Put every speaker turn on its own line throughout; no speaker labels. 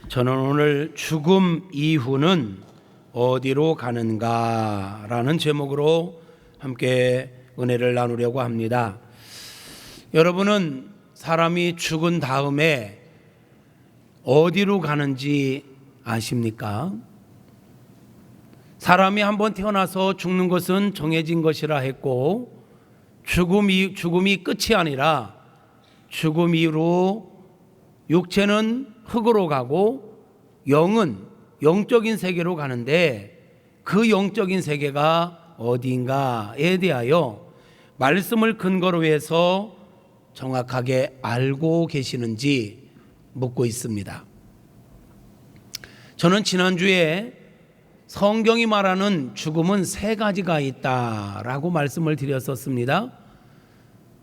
저는 오늘 죽음 이후는 어디로 가는가 라는 제목으로 함께 은혜를 나누려고 합니다. 여러분은 사람이 죽은 다음에 어디로 가는지 아십니까? 사람이 한번 태어나서 죽는 것은 정해진 것이라 했고, 죽음이 끝이 아니라 죽음 이후로 육체는 흙으로 가고 영은 영적인 세계로 가는데, 그 영적인 세계가 어디인가에 대하여 말씀을 근거로 해서 정확하게 알고 계시는지 묻고 있습니다. 저는 지난주에 성경이 말하는 죽음은 세 가지가 있다라고 말씀을 드렸었습니다.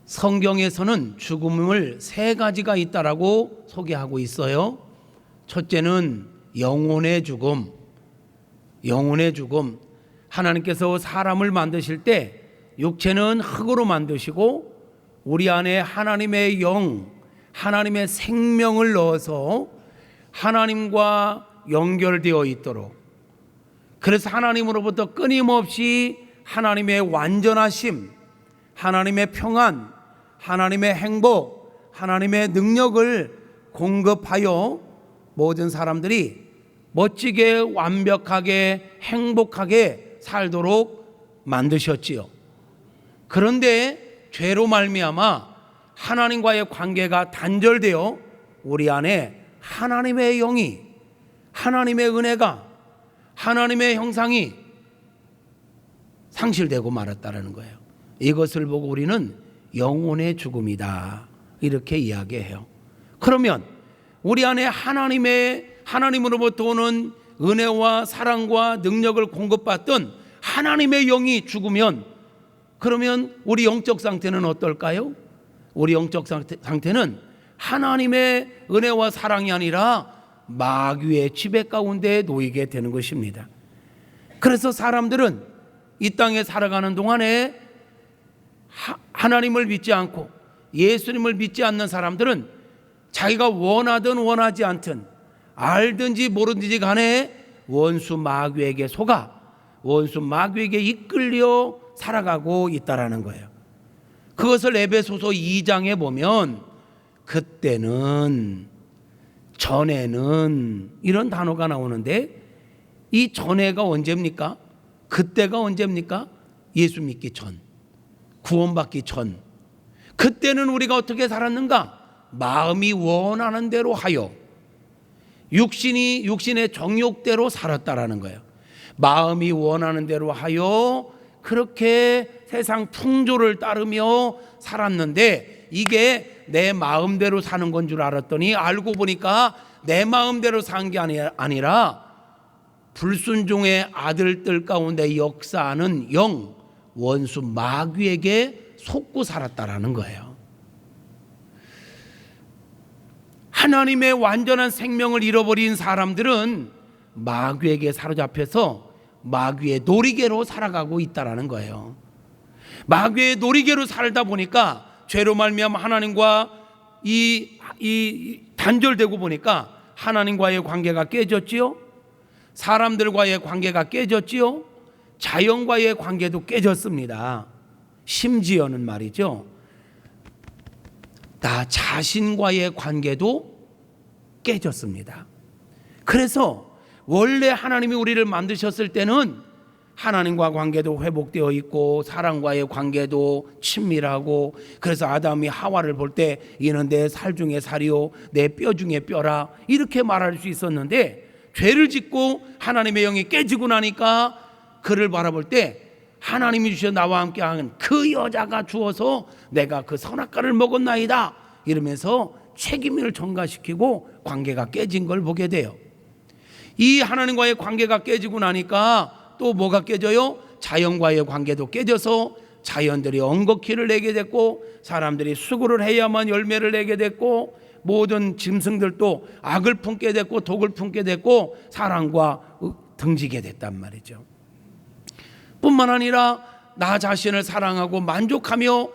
성경에서는 죽음을 세 가지가 있다라고 소개하고 있어요. 첫째는 영혼의 죽음. 영혼의 죽음. 하나님께서 사람을 만드실 때 육체는 흙으로 만드시고 우리 안에 하나님의 영, 하나님의 생명을 넣어서 하나님과 연결되어 있도록, 그래서 하나님으로부터 끊임없이 하나님의 완전하심, 하나님의 평안, 하나님의 행복, 하나님의 능력을 공급하여 모든 사람들이 멋지게 완벽하게 행복하게 살도록 만드셨지요. 그런데 죄로 말미암아 하나님과의 관계가 단절되어 우리 안에 하나님의 영이, 하나님의 은혜가, 하나님의 형상이 상실되고 말았다는 거예요. 이것을 보고 우리는 영혼의 죽음이다 이렇게 이야기해요. 그러면 우리 안에 하나님으로부터 오는 은혜와 사랑과 능력을 공급받던 하나님의 영이 죽으면, 그러면 우리 영적 상태는 어떨까요? 우리 영적 상태는 하나님의 은혜와 사랑이 아니라 마귀의 지배 가운데 놓이게 되는 것입니다. 그래서 사람들은 이 땅에 살아가는 동안에 하나님을 믿지 않고 예수님을 믿지 않는 사람들은 자기가 원하든 원하지 않든, 알든지 모르든지 간에 원수 마귀에게 속아 원수 마귀에게 이끌려 살아가고 있다라는 거예요. 그것을 에베소서 2장에 보면 그때는, 전에는 이런 단어가 나오는데, 이 전에가 언제입니까? 그때가 언제입니까? 예수 믿기 전, 구원받기 전. 그때는 우리가 어떻게 살았는가? 마음이 원하는 대로 하여 육신의 정욕대로 살았다라는 거예요. 마음이 원하는 대로 하여 그렇게 세상 풍조를 따르며 살았는데, 이게 내 마음대로 사는 건 줄 알았더니 알고 보니까 내 마음대로 산 게 아니라 불순종의 아들들 가운데 역사하는 영, 원수 마귀에게 속고 살았다라는 거예요. 하나님의 완전한 생명을 잃어버린 사람들은 마귀에게 사로잡혀서 마귀의 놀이개로 살아가고 있다라는 거예요. 마귀의 놀이개로 살다 보니까 죄로 말미암아 하나님과 이 단절되고 보니까 하나님과의 관계가 깨졌지요. 사람들과의 관계가 깨졌지요. 자연과의 관계도 깨졌습니다. 심지어는 말이죠, 나 자신과의 관계도 깨졌습니다. 그래서 원래 하나님이 우리를 만드셨을 때는 하나님과 관계도 회복되어 있고 사람과의 관계도 친밀하고, 그래서 아담이 하와를 볼 때 이는 내 살 중에 살이요 내 뼈 중에 뼈라 이렇게 말할 수 있었는데, 죄를 짓고 하나님의 영이 깨지고 나니까 그를 바라볼 때 하나님이 주셔 나와 함께하는 그 여자가 주어서 내가 그 선악과를 먹었나이다 이러면서 책임을 전가시키고 관계가 깨진 걸 보게 돼요. 이 하나님과의 관계가 깨지고 나니까 또 뭐가 깨져요? 자연과의 관계도 깨져서 자연들이 엉겅퀴를 내게 됐고, 사람들이 수고를 해야만 열매를 내게 됐고, 모든 짐승들도 악을 품게 됐고 독을 품게 됐고 사랑과 등지게 됐단 말이죠. 뿐만 아니라 나 자신을 사랑하고 만족하며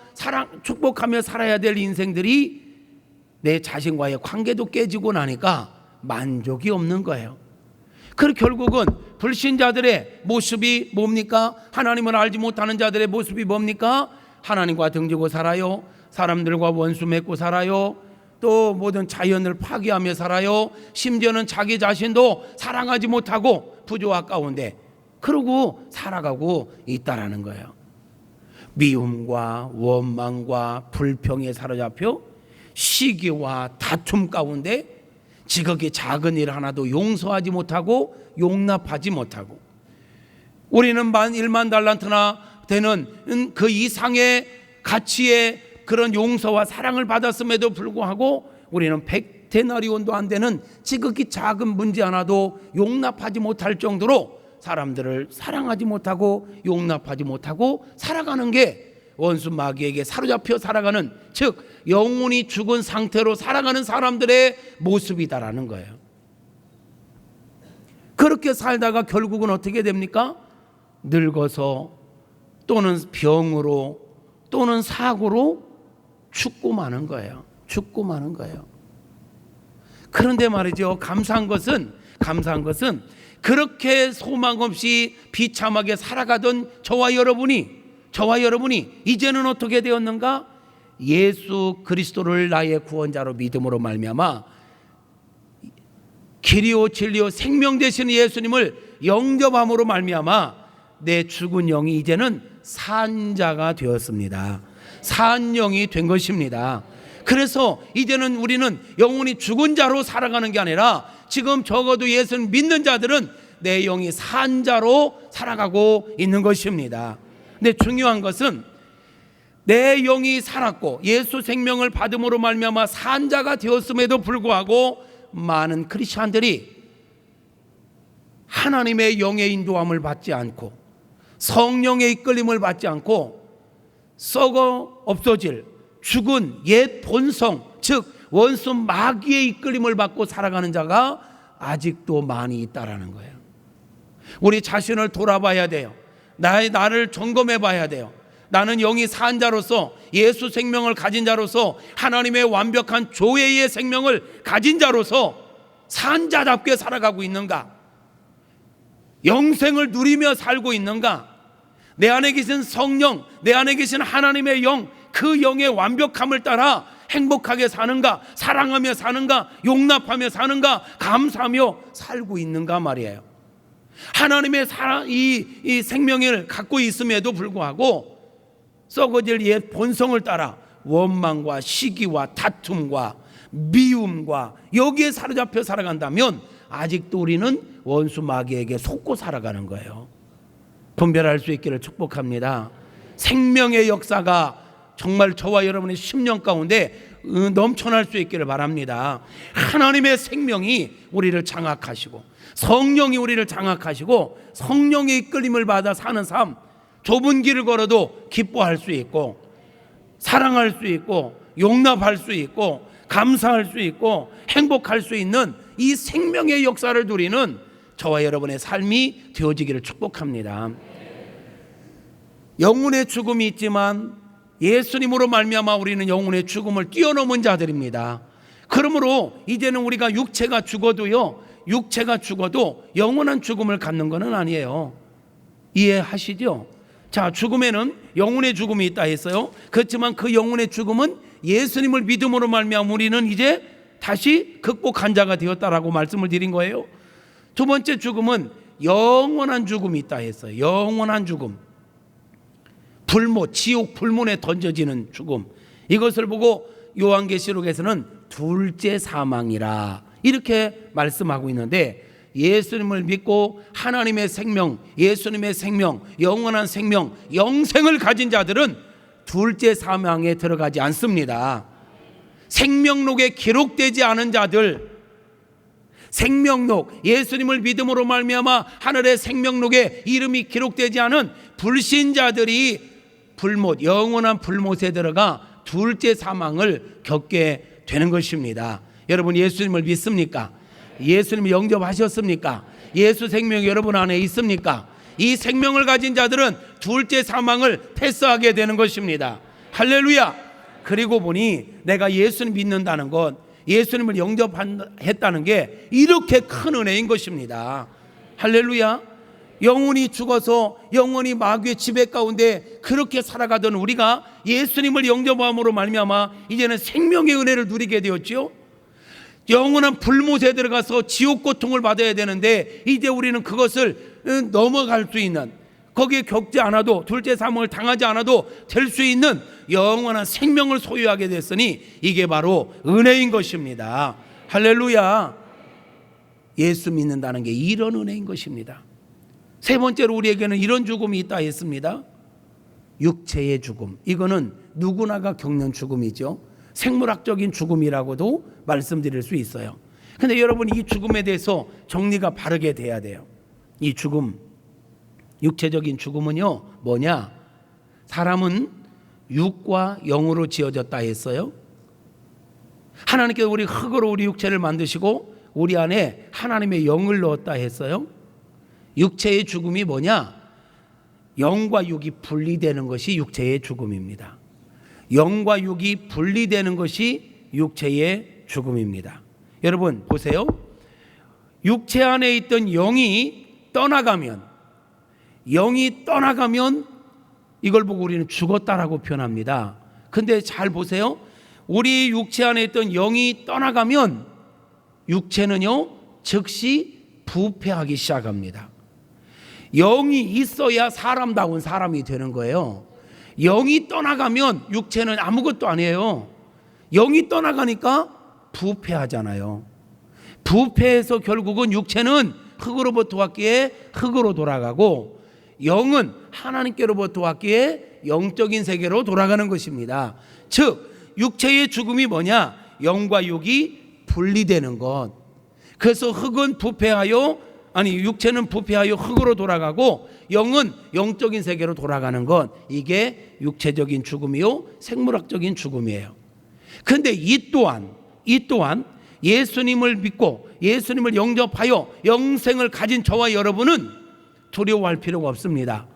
축복하며 살아야 될 인생들이 내 자신과의 관계도 깨지고 나니까 만족이 없는 거예요. 그 결국은 불신자들의 모습이 뭡니까? 하나님을 알지 못하는 자들의 모습이 뭡니까? 하나님과 등지고 살아요. 사람들과 원수 맺고 살아요. 또 모든 자연을 파괴하며 살아요. 심지어는 자기 자신도 사랑하지 못하고 부조화 가운데 그러고 살아가고 있다라는 거예요. 미움과 원망과 불평에 사로잡혀 시기와 다툼 가운데 지극히 작은 일 하나도 용서하지 못하고 용납하지 못하고, 우리는 1만 달란트나 되는 그 이상의 가치의 그런 용서와 사랑을 받았음에도 불구하고 우리는 100데나리온도 안 되는 지극히 작은 문제 하나도 용납하지 못할 정도로 사람들을 사랑하지 못하고 용납하지 못하고 살아가는 게 원수 마귀에게 사로잡혀 살아가는, 즉 영혼이 죽은 상태로 살아가는 사람들의 모습이다라는 거예요. 그렇게 살다가 결국은 어떻게 됩니까? 늙어서 또는 병으로 또는 사고로 죽고 마는 거예요. 죽고 마는 거예요. 그런데 말이죠, 감사한 것은 그렇게 소망 없이 비참하게 살아가던 저와 여러분이 이제는 어떻게 되었는가? 예수 그리스도를 나의 구원자로 믿음으로 말미암아 길이요 진리요 생명 되시는 예수님을 영접함으로 말미암아 내 죽은 영이 이제는 산 자가 되었습니다. 산 영이 된 것입니다. 그래서 이제는 우리는 영혼이 죽은 자로 살아가는 게 아니라 지금 적어도 예수를 믿는 자들은 내 영이 산 자로 살아가고 있는 것입니다. 근데 중요한 것은 내 영이 살았고 예수 생명을 받음으로 말미암아 산 자가 되었음에도 불구하고 많은 크리스찬들이 하나님의 영의 인도함을 받지 않고 성령의 이끌림을 받지 않고 썩어 없어질 죽은 옛 본성, 즉 원수 마귀의 이끌림을 받고 살아가는 자가 아직도 많이 있다라는 거예요. 우리 자신을 돌아봐야 돼요. 나를 점검해 봐야 돼요. 나는 영이 산 자로서 예수 생명을 가진 자로서 하나님의 완벽한 조회의 생명을 가진 자로서 산 자답게 살아가고 있는가? 영생을 누리며 살고 있는가? 내 안에 계신 성령, 내 안에 계신 하나님의 영, 그 영의 완벽함을 따라 행복하게 사는가? 사랑하며 사는가? 용납하며 사는가? 감사하며 살고 있는가 말이에요. 하나님의 이 생명을 갖고 있음에도 불구하고 썩어질 옛 본성을 따라 원망과 시기와 다툼과 미움과 여기에 사로잡혀 살아간다면 아직도 우리는 원수 마귀에게 속고 살아가는 거예요. 분별할 수 있기를 축복합니다. 생명의 역사가 정말 저와 여러분의 10년 가운데 넘쳐날 수 있기를 바랍니다. 하나님의 생명이 우리를 장악하시고 성령이 우리를 장악하시고 성령의 이끌림을 받아 사는 삶, 좁은 길을 걸어도 기뻐할 수 있고 사랑할 수 있고 용납할 수 있고 감사할 수 있고 행복할 수 있는 이 생명의 역사를 누리는 저와 여러분의 삶이 되어지기를 축복합니다. 영혼의 죽음이 있지만 예수님으로 말미암아 우리는 영혼의 죽음을 뛰어넘은 자들입니다. 그러므로 이제는 우리가 육체가 죽어도 영원한 죽음을 갖는 것은 아니에요. 이해하시죠? 자, 죽음에는 영혼의 죽음이 있다 했어요. 그렇지만 그 영혼의 죽음은 예수님을 믿음으로 말미암아 우리는 이제 다시 극복한 자가 되었다라고 말씀을 드린 거예요. 두 번째 죽음은 영원한 죽음이 있다 했어요. 영원한 죽음, 불못, 지옥 불문에 던져지는 죽음. 이것을 보고 요한계시록에서는 둘째 사망이라 이렇게 말씀하고 있는데, 예수님을 믿고 하나님의 생명, 예수님의 생명, 영원한 생명, 영생을 가진 자들은 둘째 사망에 들어가지 않습니다. 생명록에 기록되지 않은 자들, 생명록, 예수님을 믿음으로 말미암아 하늘의 생명록에 이름이 기록되지 않은 불신자들이 불못, 영원한 불못에 들어가 둘째 사망을 겪게 되는 것입니다. 여러분 예수님을 믿습니까? 예수님을 영접하셨습니까? 예수 생명이 여러분 안에 있습니까? 이 생명을 가진 자들은 둘째 사망을 패스하게 되는 것입니다. 할렐루야. 그리고 보니 내가 예수를 믿는다는 것, 예수님을 영접했다는 게 이렇게 큰 은혜인 것입니다. 할렐루야. 영혼이 죽어서 영혼이 마귀의 지배 가운데 그렇게 살아가던 우리가 예수님을 영접함으로 말미암아 이제는 생명의 은혜를 누리게 되었죠. 영원한 불못에 들어가서 지옥 고통을 받아야 되는데 이제 우리는 그것을 넘어갈 수 있는, 거기에 겪지 않아도, 둘째 사망을 당하지 않아도 될 수 있는 영원한 생명을 소유하게 됐으니 이게 바로 은혜인 것입니다. 할렐루야. 예수 믿는다는 게 이런 은혜인 것입니다. 세 번째로 우리에게는 이런 죽음이 있다 했습니다. 육체의 죽음. 이거는 누구나가 겪는 죽음이죠. 생물학적인 죽음이라고도 말씀드릴 수 있어요. 근데 여러분, 이 죽음에 대해서 정리가 바르게 돼야 돼요. 이 죽음, 육체적인 죽음은요 뭐냐? 사람은 육과 영으로 지어졌다 했어요. 하나님께서 우리 흙으로 우리 육체를 만드시고 우리 안에 하나님의 영을 넣었다 했어요. 육체의 죽음이 뭐냐? 영과 육이 분리되는 것이 육체의 죽음입니다. 영과 육이 분리되는 것이 육체의 죽음입니다. 여러분 보세요. 육체 안에 있던 영이 떠나가면 이걸 보고 우리는 죽었다라고 표현합니다. 근데 잘 보세요. 우리 육체 안에 있던 영이 떠나가면 육체는요 즉시 부패하기 시작합니다. 영이 있어야 사람다운 사람이 되는 거예요. 영이 떠나가면 육체는 아무것도 아니에요. 영이 떠나가니까 부패하잖아요. 부패해서 결국은 육체는 흙으로부터 왔기에 흙으로 돌아가고 영은 하나님께로부터 왔기에 영적인 세계로 돌아가는 것입니다. 즉 육체의 죽음이 뭐냐? 영과 육이 분리되는 것. 그래서 육체는 부패하여 흙으로 돌아가고 영은 영적인 세계로 돌아가는 것. 이게 육체적인 죽음이요 생물학적인 죽음이에요. 그런데 이 또한 예수님을 믿고 예수님을 영접하여 영생을 가진 저와 여러분은 두려워할 필요가 없습니다.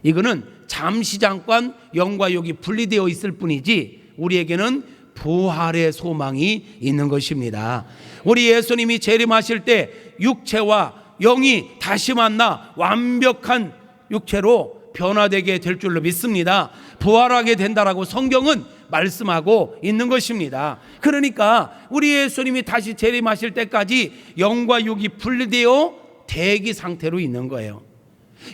이거는 잠시 잠깐 영과 육이 분리되어 있을 뿐이지 우리에게는 부활의 소망이 있는 것입니다. 우리 예수님이 재림하실 때 육체와 영이 다시 만나 완벽한 육체로 변화되게 될 줄로 믿습니다. 부활하게 된다라고 성경은 말씀하고 있는 것입니다. 그러니까 우리 예수님이 다시 재림하실 때까지 영과 육이 분리되어 대기 상태로 있는 거예요.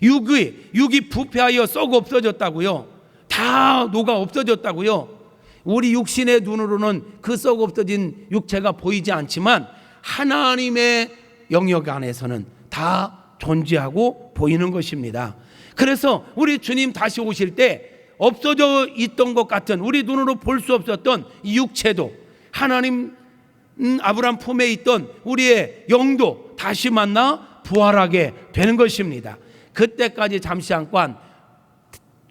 육이 부패하여 썩어 없어졌다고요. 다 녹아 없어졌다고요. 우리 육신의 눈으로는 그 썩어 없어진 육체가 보이지 않지만 하나님의 영역 안에서는 다 존재하고 보이는 것입니다. 그래서 우리 주님 다시 오실 때 없어져 있던 것 같은, 우리 눈으로 볼 수 없었던 이 육체도, 하나님 아브라함 품에 있던 우리의 영도 다시 만나 부활하게 되는 것입니다. 그때까지 잠시 잠깐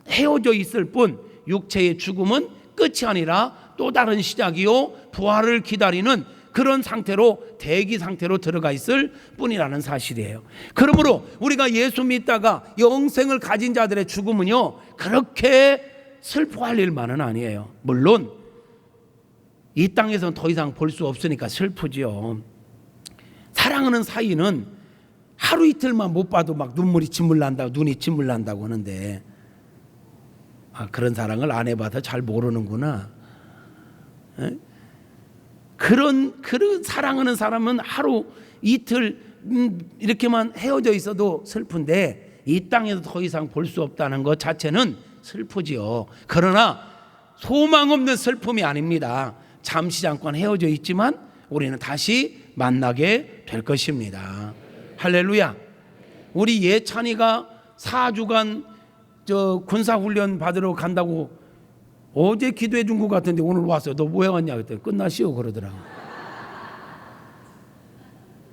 헤어져 있을 뿐 육체의 죽음은 끝이 아니라 또 다른 시작이요 부활을 기다리는 그런 상태로, 대기 상태로 들어가 있을 뿐이라는 사실이에요. 그러므로 우리가 예수 믿다가 영생을 가진 자들의 죽음은요 그렇게 슬퍼할 일만은 아니에요. 물론 이 땅에서는 더 이상 볼 수 없으니까 슬프지요. 사랑하는 사이는 하루 이틀만 못 봐도 막 눈물이 진물 난다고, 눈이 진물 난다고 하는데 그런 사랑을 안 해봐서 잘 모르는구나. 에? 그런 사랑하는 사람은 하루 이틀 이렇게만 헤어져 있어도 슬픈데 이 땅에서 더 이상 볼 수 없다는 것 자체는 슬프지요. 그러나 소망 없는 슬픔이 아닙니다. 잠시 잠깐 헤어져 있지만 우리는 다시 만나게 될 것입니다. 할렐루야. 우리 예찬이가 4주간 군사훈련 받으러 간다고 어제 기도해 준 것 같은데 오늘 왔어요. 너 뭐 해왔냐 그랬더니 끝나시오 그러더라고.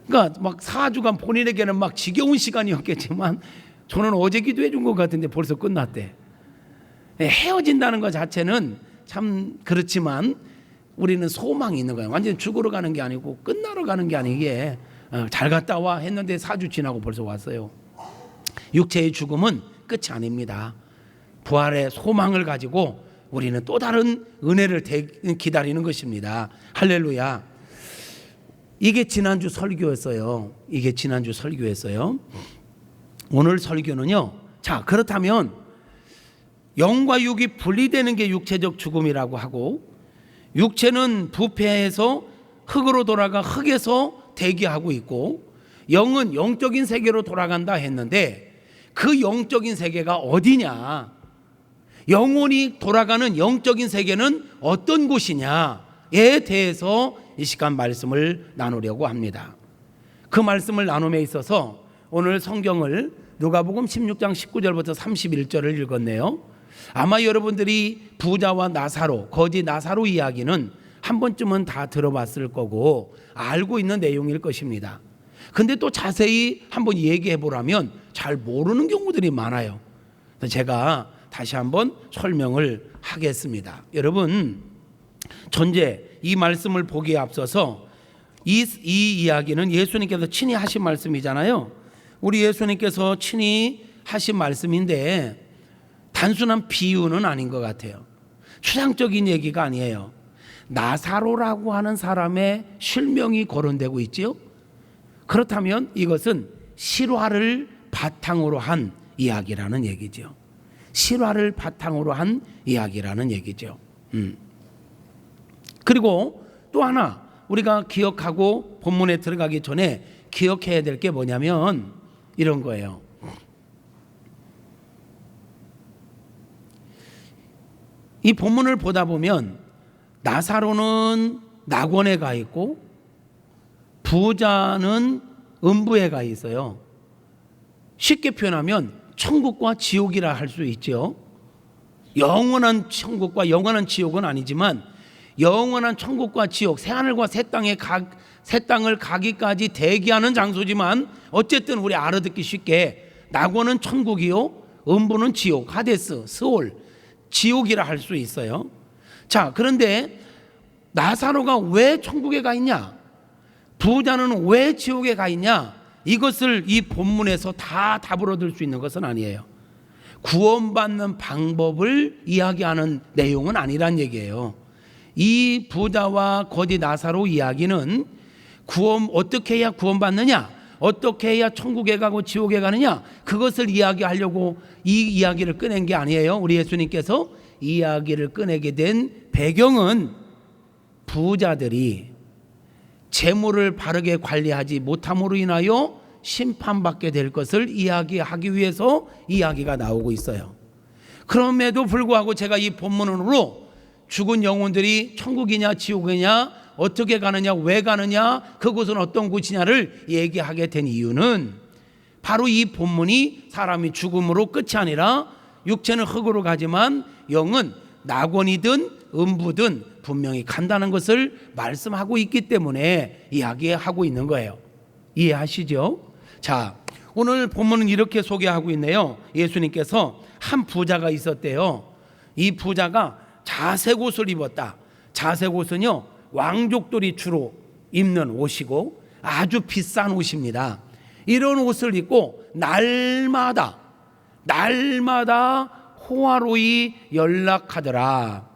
그러니까 막 4주간 본인에게는 막 지겨운 시간이었겠지만 저는 어제 기도해 준 것 같은데 벌써 끝났대. 헤어진다는 것 자체는 참 그렇지만 우리는 소망이 있는 거예요. 완전히 죽으러 가는 게 아니고 끝나러 가는 게 아니기에 잘 갔다 와 했는데 4주 지나고 벌써 왔어요. 육체의 죽음은 끝이 아닙니다. 부활의 소망을 가지고 우리는 또 다른 은혜를 기다리는 것입니다. 할렐루야. 이게 지난주 설교였어요. 오늘 설교는요. 자, 그렇다면 영과 육이 분리되는 게 육체적 죽음이라고 하고, 육체는 부패해서 흙으로 돌아가 흙에서 대기하고 있고, 영은 영적인 세계로 돌아간다 했는데, 그 영적인 세계가 어디냐, 영혼이 돌아가는 영적인 세계는 어떤 곳이냐에 대해서 이 시간 말씀을 나누려고 합니다. 그 말씀을 나눔에 있어서 오늘 성경을 누가복음 16장 19절부터 31절을 읽었네요. 아마 여러분들이 부자와 나사로, 거지 나사로 이야기는 한 번쯤은 다 들어봤을 거고 알고 있는 내용일 것입니다. 근데 또 자세히 한번 얘기해 보라면 잘 모르는 경우들이 많아요. 제가 다시 한번 설명을 하겠습니다. 여러분, 전제 이 말씀을 보기에 앞서서 이 이야기는 예수님께서 친히 하신 말씀이잖아요. 우리 예수님께서 친히 하신 말씀인데 단순한 비유는 아닌 것 같아요. 추상적인 얘기가 아니에요. 나사로라고 하는 사람의 실명이 거론되고 있지요. 그렇다면 이것은 실화를 바탕으로 한 이야기라는 얘기죠. 실화를 바탕으로 한 이야기라는 얘기죠. 그리고 또 하나 우리가 기억하고 본문에 들어가기 전에 기억해야 될 게 뭐냐면 이런 거예요. 이 본문을 보다 보면 나사로는 낙원에 가 있고 부자는 음부에 가 있어요. 쉽게 표현하면 천국과 지옥이라 할 수 있죠. 영원한 천국과 영원한 지옥은 아니지만 영원한 천국과 지옥, 새하늘과 새 땅을 가기까지 대기하는 장소지만 어쨌든 우리 알아듣기 쉽게 낙원은 천국이요, 음부는 지옥, 하데스, 스올, 지옥이라 할 수 있어요. 자, 그런데 나사로가 왜 천국에 가 있냐, 부자는 왜 지옥에 가 있냐, 이것을 이 본문에서 다 답을 얻을 수 있는 것은 아니에요. 구원받는 방법을 이야기하는 내용은 아니란 얘기예요. 이 부자와 거지 나사로 이야기는 어떻게 해야 구원받느냐, 어떻게 해야 천국에 가고 지옥에 가느냐, 그것을 이야기하려고 이 이야기를 꺼낸 게 아니에요. 우리 예수님께서 이 이야기를 꺼내게 된 배경은 부자들이 재물을 바르게 관리하지 못함으로 인하여 심판받게 될 것을 이야기하기 위해서 이야기가 나오고 있어요. 그럼에도 불구하고 제가 이 본문으로 죽은 영혼들이 천국이냐 지옥이냐, 어떻게 가느냐, 왜 가느냐, 그곳은 어떤 곳이냐를 얘기하게 된 이유는 바로 이 본문이 사람이 죽음으로 끝이 아니라 육체는 흙으로 가지만 영은 낙원이든 음부든 분명히 간다는 것을 말씀하고 있기 때문에 이야기하고 있는 거예요. 이해하시죠? 자, 오늘 본문은 이렇게 소개하고 있네요. 예수님께서 한 부자가 있었대요. 이 부자가 자색 옷을 입었다. 자색 옷은요, 왕족들이 주로 입는 옷이고 아주 비싼 옷입니다. 이런 옷을 입고 날마다 호화로이 연락하더라.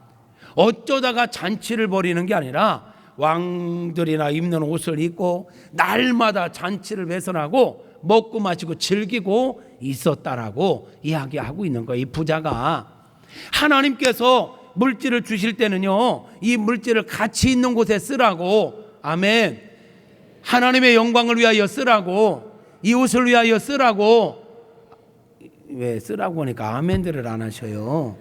어쩌다가 잔치를 벌이는 게 아니라 왕들이나 입는 옷을 입고 날마다 잔치를 배선하고 먹고 마시고 즐기고 있었다라고 이야기하고 있는 거예요. 이 부자가 하나님께서 물질을 주실 때는요, 이 물질을 가치 있는 곳에 쓰라고, 아멘, 하나님의 영광을 위하여 쓰라고, 이 옷을 위하여 쓰라고. 왜 쓰라고 하니까 아멘들을 안 하셔요.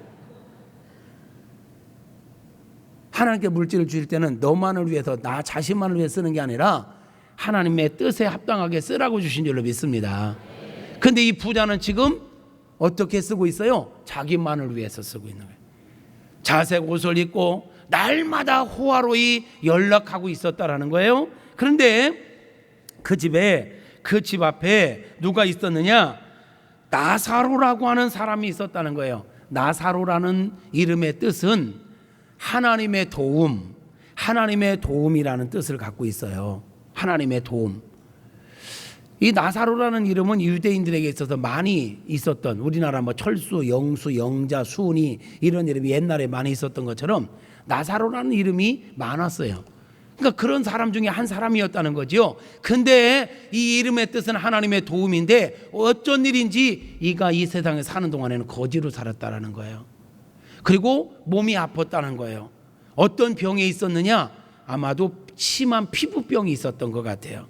하나님께 물질을 주실 때는 너만을 위해서, 나 자신만을 위해 쓰는 게 아니라 하나님의 뜻에 합당하게 쓰라고 주신 줄로 믿습니다. 근데 이 부자는 지금 어떻게 쓰고 있어요? 자기만을 위해서 쓰고 있는 거예요. 자색 옷을 입고 날마다 호화로이 연락하고 있었다라는 거예요. 그런데 그 집 앞에 누가 있었느냐? 나사로라고 하는 사람이 있었다는 거예요. 나사로라는 이름의 뜻은 하나님의 도움, 하나님의 도움이라는 뜻을 갖고 있어요. 하나님의 도움. 이 나사로라는 이름은 유대인들에게 있어서 많이 있었던, 우리나라 뭐 철수, 영수, 영자, 순이 이런 이름이 옛날에 많이 있었던 것처럼 나사로라는 이름이 많았어요. 그러니까 그런 사람 중에 한 사람이었다는 거죠. 근데 이 이름의 뜻은 하나님의 도움인데 어쩐 일인지 이가 이 세상에 사는 동안에는 거지로 살았다는 거예요. 그리고 몸이 아팠다는 거예요. 어떤 병에 있었느냐? 아마도 심한 피부병이 있었던 것 같아요.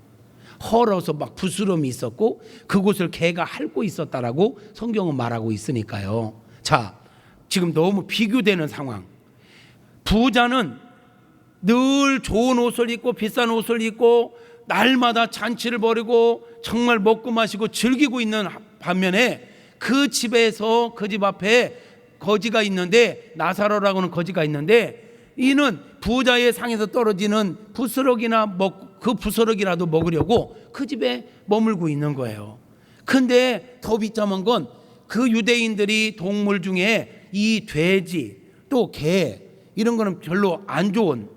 헐어서 막 부스럼이 있었고 그곳을 개가 핥고 있었다라고 성경은 말하고 있으니까요. 자, 지금 너무 비교되는 상황. 부자는 늘 좋은 옷을 입고 비싼 옷을 입고 날마다 잔치를 벌이고 정말 먹고 마시고 즐기고 있는 반면에 그 집에서 그 집 앞에 거지가 있는데, 나사로라고는 거지가 있는데, 이는 부자의 상에서 떨어지는 부스러기나 그 부스러기라도 먹으려고 그 집에 머물고 있는 거예요. 근데 더 비참한 건 그 유대인들이 동물 중에 이 돼지 또 개 이런 거는 별로 안 좋은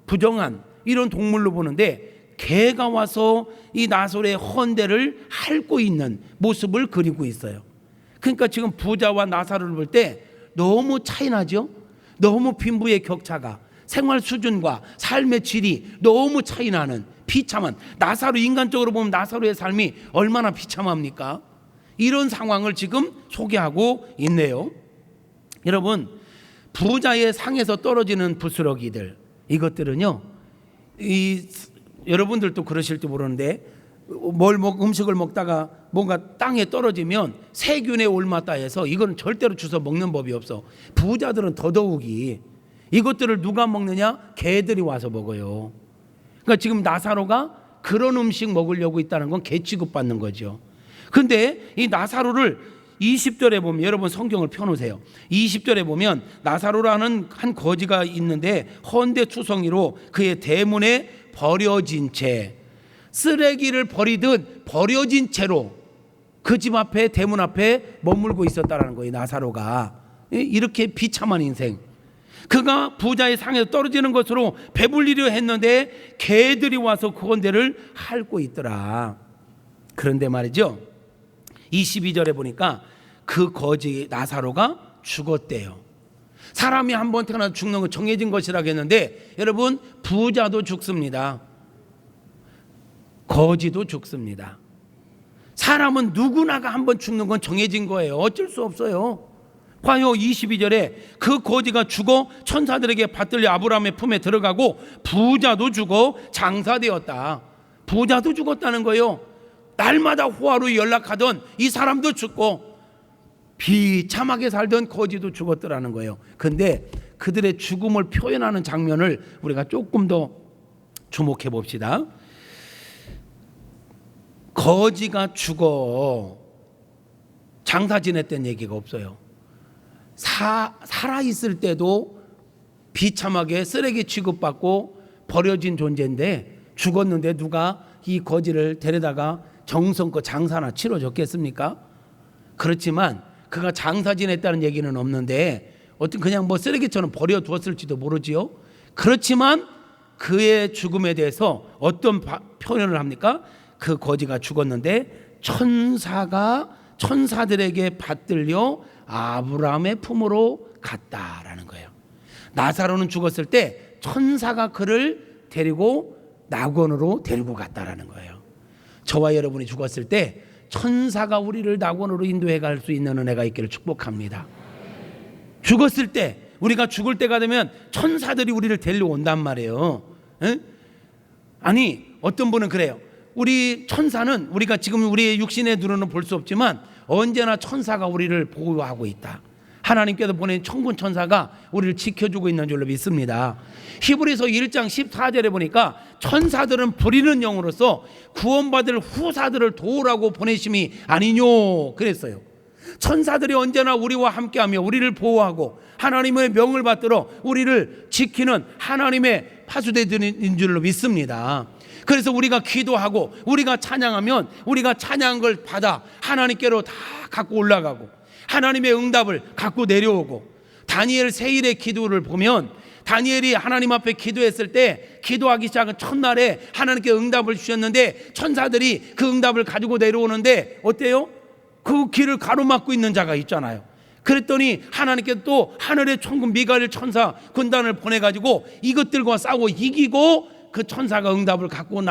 부정한 이런 동물로 보는데, 개가 와서 이 나사로의 헌대를 핥고 있는 모습을 그리고 있어요. 그러니까 지금 부자와 나사로를 볼 때 너무 차이 나죠. 너무 빈부의 격차가, 생활 수준과 삶의 질이 너무 차이 나는 비참한, 나사로, 인간적으로 보면 나사로의 삶이 얼마나 비참합니까? 이런 상황을 지금 소개하고 있네요. 여러분, 부자의 상에서 떨어지는 부스러기들, 이것들은요, 여러분들도 그러실지 모르는데 음식을 먹다가 뭔가 땅에 떨어지면 세균에 옮았다 해서 이건 절대로 주워 먹는 법이 없어. 부자들은 더더욱이 이것들을 누가 먹느냐? 개들이 와서 먹어요. 그러니까 지금 나사로가 그런 음식 먹으려고 있다는 건 개 취급받는 거죠. 근데 이 나사로를 20절에 보면, 여러분 성경을 펴놓으세요. 20절에 보면 나사로라는 한 거지가 있는데 헌데 투성이로 그의 대문에 버려진 채, 쓰레기를 버리듯 버려진 채로 그 집 앞에, 대문 앞에 머물고 있었다는 거예요. 나사로가 이렇게 비참한 인생. 그가 부자의 상에서 떨어지는 것으로 배불리려 했는데 개들이 와서 그 헌데를 핥고 있더라. 그런데 말이죠, 22절에 보니까 그 거지 나사로가 죽었대요. 사람이 한 번 태어나서 죽는 건 정해진 것이라고 했는데, 여러분, 부자도 죽습니다. 거지도 죽습니다. 사람은 누구나가 한 번 죽는 건 정해진 거예요. 어쩔 수 없어요. 봐요, 22절에 그 거지가 죽어 천사들에게 받들려 아브라함의 품에 들어가고 부자도 죽어 장사되었다. 부자도 죽었다는 거예요. 날마다 호화로 연락하던 이 사람도 죽고 비참하게 살던 거지도 죽었더라는 거예요. 근데 그들의 죽음을 표현하는 장면을 우리가 조금 더 주목해 봅시다. 거지가 죽어 장사 지냈다는 얘기가 없어요. 살아있을 때도 비참하게 쓰레기 취급받고 버려진 존재인데, 죽었는데 누가 이 거지를 데려다가 정성껏 장사나 치러줬겠습니까? 그렇지만 그가 장사 지냈다는 얘기는 없는데 어떤 그냥 뭐 쓰레기처럼 버려두었을지도 모르지요. 그렇지만 그의 죽음에 대해서 어떤 표현을 합니까? 그 거지가 죽었는데 천사들에게 받들려 아브라함의 품으로 갔다라는 거예요. 나사로는 죽었을 때 천사가 그를 데리고 낙원으로 데리고 갔다라는 거예요. 저와 여러분이 죽었을 때 천사가 우리를 낙원으로 인도해 갈 수 있는 은혜가 있기를 축복합니다. 죽었을 때, 우리가 죽을 때가 되면 천사들이 우리를 데려온단 말이에요. 에? 아니, 어떤 분은 그래요. 우리 천사는 우리가 지금 우리의 육신의 눈으로는 볼 수 없지만 언제나 천사가 우리를 보호하고 있다. 하나님께서 보낸 천군 천사가 우리를 지켜주고 있는 줄로 믿습니다. 히브리서 1장 14절에 보니까 천사들은 부리는 영으로서 구원받을 후사들을 도우라고 보내심이 아니뇨 그랬어요. 천사들이 언제나 우리와 함께하며 우리를 보호하고 하나님의 명을 받들어 우리를 지키는 하나님의 파수대들인 줄로 믿습니다. 그래서 우리가 기도하고 우리가 찬양하면 우리가 찬양한 걸 받아 하나님께로 다 갖고 올라가고 하나님의 응답을 갖고 내려오고, 다니엘 세일의 기도를 보면 다니엘이 하나님 앞에 기도했을 때 기도하기 시작한 첫날에 하나님께 응답을 주셨는데 천사들이 그 응답을 가지고 내려오는데 어때요? 그 길을 가로막고 있는 자가 있잖아요. 그랬더니 하나님께 또 하늘의 천군 미가엘 천사 군단을 보내가지고 이것들과 싸우고 이기고 그 천사가 응답을 갖고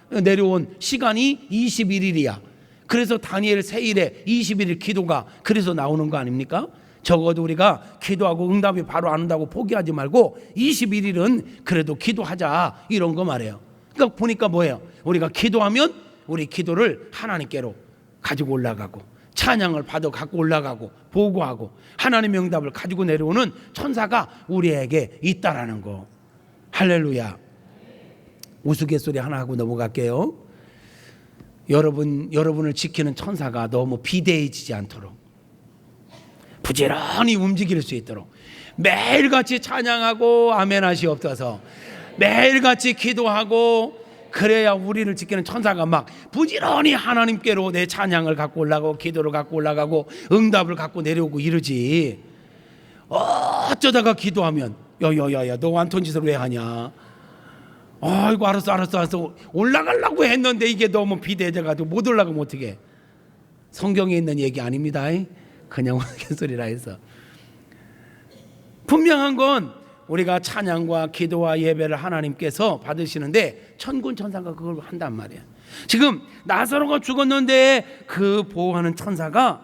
내려온 시간이 21일이야. 그래서 다니엘 세일에 21일 기도가 그래서 나오는 거 아닙니까? 적어도 우리가 기도하고 응답이 바로 안 온다고 포기하지 말고 21일은 그래도 기도하자, 이런 거 말해요. 그러니까 보니까 뭐예요? 우리가 기도하면 우리 기도를 하나님께로 가지고 올라가고, 찬양을 받아 갖고 올라가고, 보고하고, 하나님의 응답을 가지고 내려오는 천사가 우리에게 있다라는 거. 할렐루야. 우스갯소리 하나 하고 넘어갈게요. 여러분을 지키는 천사가 너무 비대해지지 않도록, 부지런히 움직일 수 있도록 매일같이 찬양하고 아멘하시옵소서. 매일같이 기도하고, 그래야 우리를 지키는 천사가 막 부지런히 하나님께로 내 찬양을 갖고 올라가고, 기도를 갖고 올라가고, 응답을 갖고 내려오고 이러지. 어쩌다가 기도하면 야야야야, 너 완톤 짓을 왜 하냐? 아이고, 알았어 올라가려고 했는데 이게 너무 비대해져가지고 못 올라가면 어떡해. 성경에 있는 얘기 아닙니다. 그냥 우스갯소리라 해서. 분명한 건 우리가 찬양과 기도와 예배를 하나님께서 받으시는데 천군 천사가 그걸 한단 말이에요. 지금 나사로가 죽었는데 그 보호하는 천사가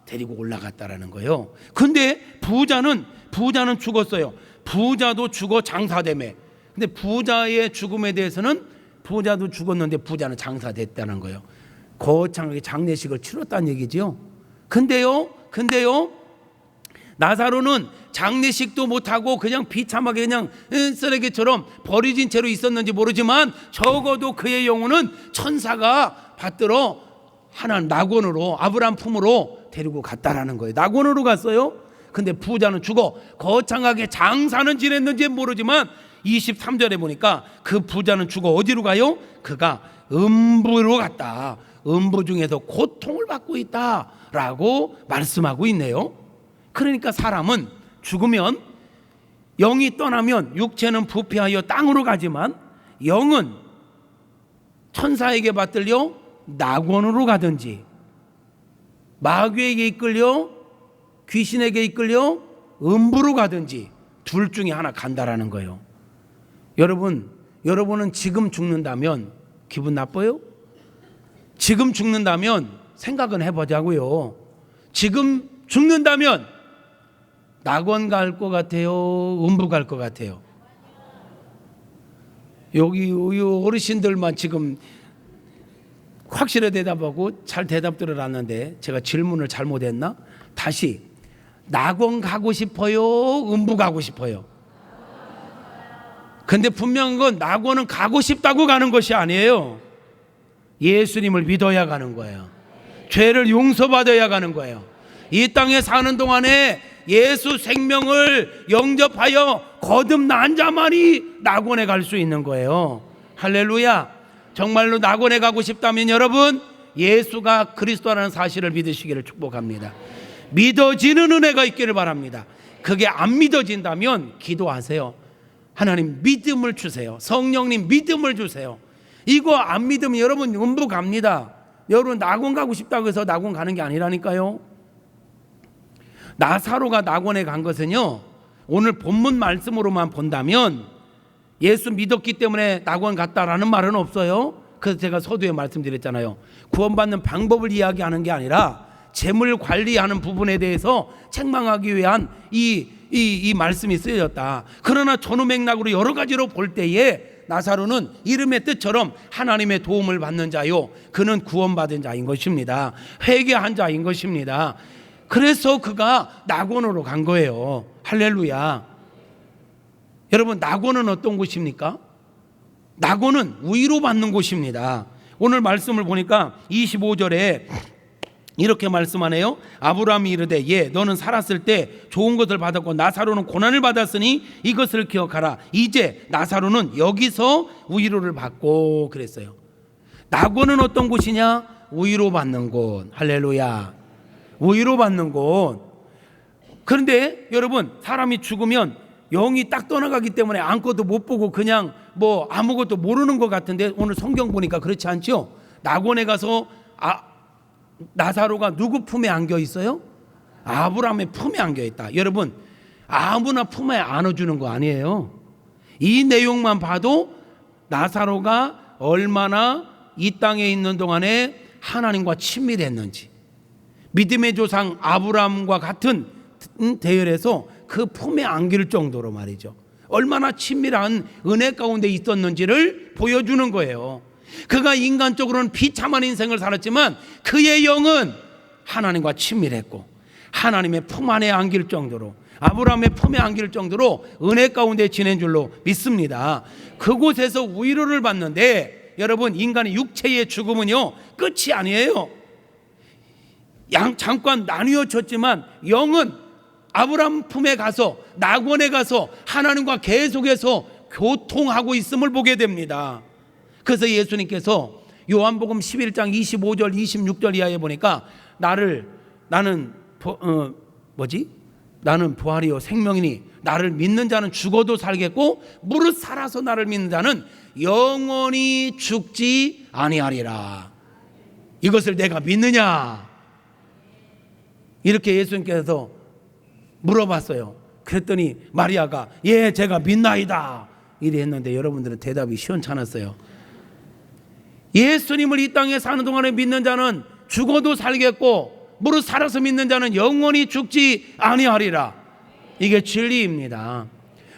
데리고 올라갔다라는 거예요. 근데 부자는 죽었어요. 부자도 죽어 장사되매. 근데 부자의 죽음에 대해서는 부자도 죽었는데 부자는 장사됐다는 거예요. 거창하게 장례식을 치렀다는 얘기죠. 근데요 나사로는 장례식도 못하고 그냥 비참하게 그냥 쓰레기처럼 버려진 채로 있었는지 모르지만 적어도 그의 영혼은 천사가 받들어 하나님 낙원으로, 아브라함 품으로 데리고 갔다라는 거예요. 낙원으로 갔어요. 근데 부자는 죽어 거창하게 장사는 지냈는지 모르지만 23절에 보니까 그 부자는 죽어 어디로 가요? 그가 음부로 갔다. 음부 중에서 고통을 받고 있다라고 말씀하고 있네요. 그러니까 사람은 죽으면, 영이 떠나면 육체는 부패하여 땅으로 가지만 영은 천사에게 받들려 낙원으로 가든지, 마귀에게 이끌려 귀신에게 이끌려 음부로 가든지 둘 중에 하나 간다라는 거예요. 여러분은 지금 죽는다면 기분 나빠요? 지금 죽는다면 생각은 해보자고요. 지금 죽는다면 낙원 갈 것 같아요? 음부 갈 것 같아요? 여기 어르신들만 지금 확실히 대답하고 잘 대답 들어놨는데 제가 질문을 잘못했나? 다시, 낙원 가고 싶어요? 음부 가고 싶어요? 근데 분명한 건 낙원은 가고 싶다고 가는 것이 아니에요. 예수님을 믿어야 가는 거예요. 죄를 용서받아야 가는 거예요. 이 땅에 사는 동안에 예수 생명을 영접하여 거듭난 자만이 낙원에 갈 수 있는 거예요. 할렐루야. 정말로 낙원에 가고 싶다면 여러분, 예수가 그리스도라는 사실을 믿으시기를 축복합니다. 믿어지는 은혜가 있기를 바랍니다. 그게 안 믿어진다면 기도하세요. 하나님 믿음을 주세요. 성령님 믿음을 주세요. 이거 안 믿으면 여러분 음부 갑니다. 여러분 낙원 가고 싶다고 해서 낙원 가는 게 아니라니까요. 나사로가 낙원에 간 것은요, 오늘 본문 말씀으로만 본다면 예수 믿었기 때문에 낙원 갔다라는 말은 없어요. 그래서 제가 서두에 말씀드렸잖아요. 구원받는 방법을 이야기하는 게 아니라 재물 관리하는 부분에 대해서 책망하기 위한 이 말씀이 쓰여졌다. 그러나 전후 맥락으로 여러 가지로 볼 때에 나사로는 이름의 뜻처럼 하나님의 도움을 받는 자요, 그는 구원받은 자인 것입니다. 회개한 자인 것입니다. 그래서 그가 낙원으로 간 거예요. 할렐루야. 여러분, 낙원은 어떤 곳입니까? 낙원은 위로 받는 곳입니다. 오늘 말씀을 보니까 25절에 이렇게 말씀하네요. 아브라함이 이르되, 예, 너는 살았을 때 좋은 것을 받았고 나사로는 고난을 받았으니 이것을 기억하라. 이제 나사로는 여기서 위로를 받고, 그랬어요. 낙원은 어떤 곳이냐? 위로 받는 곳. 할렐루야. 위로 받는 곳. 그런데 여러분, 사람이 죽으면 영이 딱 떠나가기 때문에 아무것도 못 보고 그냥 뭐 아무것도 모르는 것 같은데, 오늘 성경 보니까 그렇지 않죠? 낙원에 가서 나사로가 누구 품에 안겨 있어요? 아브라함의 품에 안겨 있다. 여러분, 아무나 품에 안아주는 거 아니에요. 이 내용만 봐도 나사로가 얼마나 이 땅에 있는 동안에 하나님과 친밀했는지, 믿음의 조상 아브라함과 같은 대열에서 그 품에 안길 정도로 말이죠, 얼마나 친밀한 은혜 가운데 있었는지를 보여주는 거예요. 그가 인간적으로는 비참한 인생을 살았지만 그의 영은 하나님과 친밀했고 하나님의 품 안에 안길 정도로, 아브라함의 품에 안길 정도로 은혜 가운데 지낸 줄로 믿습니다. 그곳에서 위로를 받는데, 여러분, 인간의 육체의 죽음은요 끝이 아니에요. 잠깐 나뉘어졌지만 영은 아브라함 품에 가서, 낙원에 가서 하나님과 계속해서 교통하고 있음을 보게 됩니다. 그래서 예수님께서 요한복음 11장 25절 26절 이하에 보니까 나는 부활이요 생명이니 나를 믿는 자는 죽어도 살겠고 무릇 살아서 나를 믿는 자는 영원히 죽지 아니하리라. 이것을 내가 믿느냐? 이렇게 예수님께서 물어봤어요. 그랬더니 마리아가 예, 제가 믿나이다 이래 했는데, 여러분들은 대답이 시원찮았어요. 예수님을 이 땅에 사는 동안에 믿는 자는 죽어도 살겠고 무릇 살아서 믿는 자는 영원히 죽지 아니하리라. 이게 진리입니다.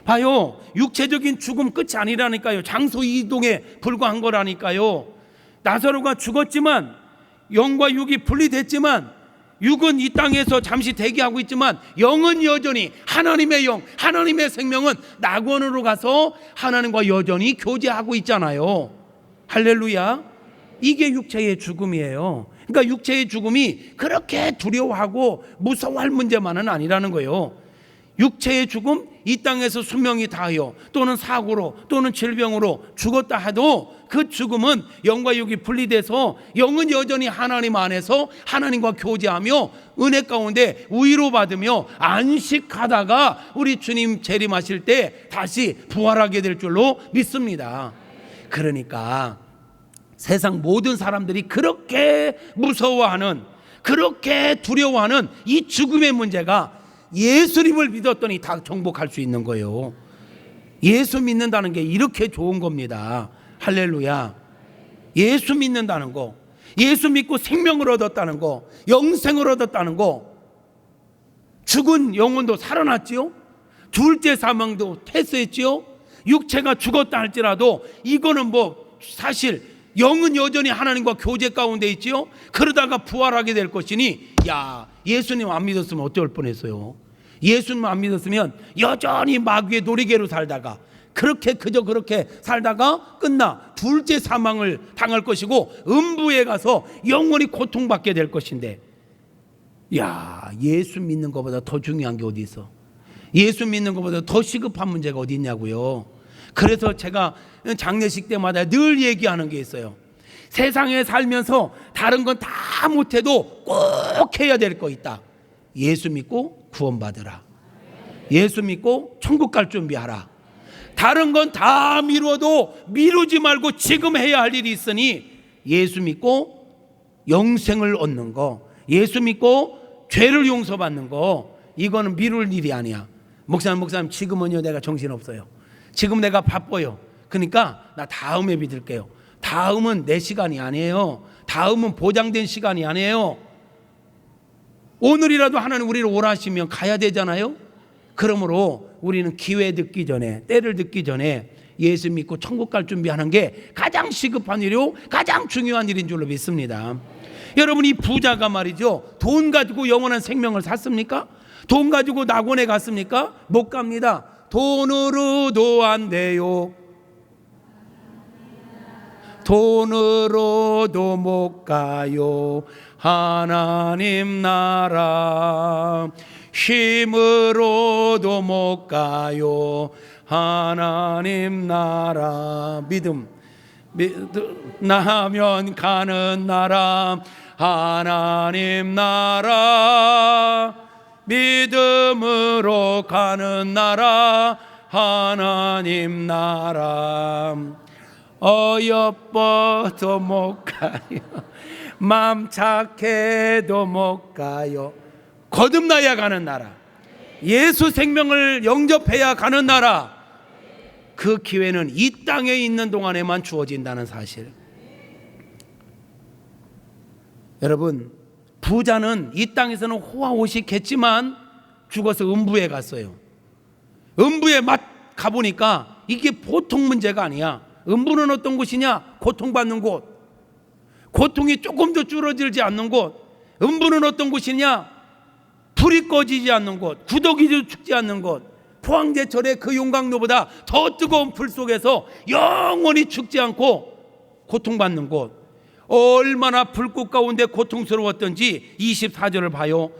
봐요, 육체적인 죽음 끝이 아니라니까요. 장소 이동에 불과한 거라니까요. 나사로가 죽었지만, 영과 육이 분리됐지만, 육은 이 땅에서 잠시 대기하고 있지만 영은 여전히, 하나님의 영, 하나님의 생명은 낙원으로 가서 하나님과 여전히 교제하고 있잖아요. 할렐루야. 이게 육체의 죽음이에요. 그러니까 육체의 죽음이 그렇게 두려워하고 무서워할 문제만은 아니라는 거예요. 육체의 죽음, 이 땅에서 수명이 다하여 또는 사고로 또는 질병으로 죽었다 해도 그 죽음은 영과 육이 분리돼서 영은 여전히 하나님 안에서 하나님과 교제하며 은혜 가운데 위로받으며 안식하다가 우리 주님 재림하실 때 다시 부활하게 될 줄로 믿습니다. 그러니까 세상 모든 사람들이 그렇게 무서워하는, 그렇게 두려워하는 이 죽음의 문제가 예수님을 믿었더니 다 정복할 수 있는 거예요. 예수 믿는다는 게 이렇게 좋은 겁니다. 할렐루야. 예수 믿는다는 거, 예수 믿고 생명을 얻었다는 거, 영생을 얻었다는 거, 죽은 영혼도 살아났지요. 둘째 사망도 퇴소했지요. 육체가 죽었다 할지라도 이거는 사실 영은 여전히 하나님과 교제 가운데 있지요. 그러다가 부활하게 될 것이니, 야, 예수님 안 믿었으면 어쩔 뻔했어요. 예수님 안 믿었으면 여전히 마귀의 놀이개로 살다가, 그저 그렇게 살다가 끝나 둘째 사망을 당할 것이고 음부에 가서 영원히 고통받게 될 것인데, 야, 예수 믿는 것보다 더 중요한 게 어디 있어? 예수 믿는 것보다 더 시급한 문제가 어디 있냐고요. 그래서 제가 장례식 때마다 늘 얘기하는 게 있어요. 세상에 살면서 다른 건 다 못해도 꼭 해야 될 거 있다. 예수 믿고 구원받으라. 예수 믿고 천국 갈 준비하라. 다른 건 다 미뤄도 미루지 말고 지금 해야 할 일이 있으니 예수 믿고 영생을 얻는 거, 예수 믿고 죄를 용서받는 거, 이거는 미룰 일이 아니야. 목사님 지금은요 내가 정신없어요. 지금 내가 바빠요. 그러니까 나 다음에 믿을게요. 다음은 내 시간이 아니에요. 다음은 보장된 시간이 아니에요. 오늘이라도 하나님 우리를 오라 하시면 가야 되잖아요. 그러므로 우리는 기회 듣기 전에, 때를 듣기 전에 예수 믿고 천국 갈 준비하는 게 가장 시급한 일이요, 가장 중요한 일인 줄로 믿습니다. 여러분, 이 부자가 말이죠, 돈 가지고 영원한 생명을 샀습니까? 돈 가지고 낙원에 갔습니까? 못 갑니다. 돈으로도 안 돼요. 돈으로도 못 가요. 하나님 나라. 힘으로도 못 가요. 하나님 나라. 믿음 나면 가는 나라. 하나님 나라. 믿음으로 가는 나라. 하나님 나라. 어여뻐도 못 가요. 맘 착해도 못 가요. 거듭나야 가는 나라. 예수 생명을 영접해야 가는 나라. 그 기회는 이 땅에 있는 동안에만 주어진다는 사실. 여러분, 부자는 이 땅에서는 호화호식했지만 죽어서 음부에 갔어요. 음부에 가보니까 이게 보통 문제가 아니야. 음부는 어떤 곳이냐? 고통받는 곳. 고통이 조금도 줄어들지 않는 곳. 음부는 어떤 곳이냐? 불이 꺼지지 않는 곳, 구더기도 죽지 않는 곳, 포항제철의 그 용광로보다 더 뜨거운 불 속에서 영원히 죽지 않고 고통받는 곳. 얼마나 불꽃 가운데 고통스러웠던지 24절을 봐요.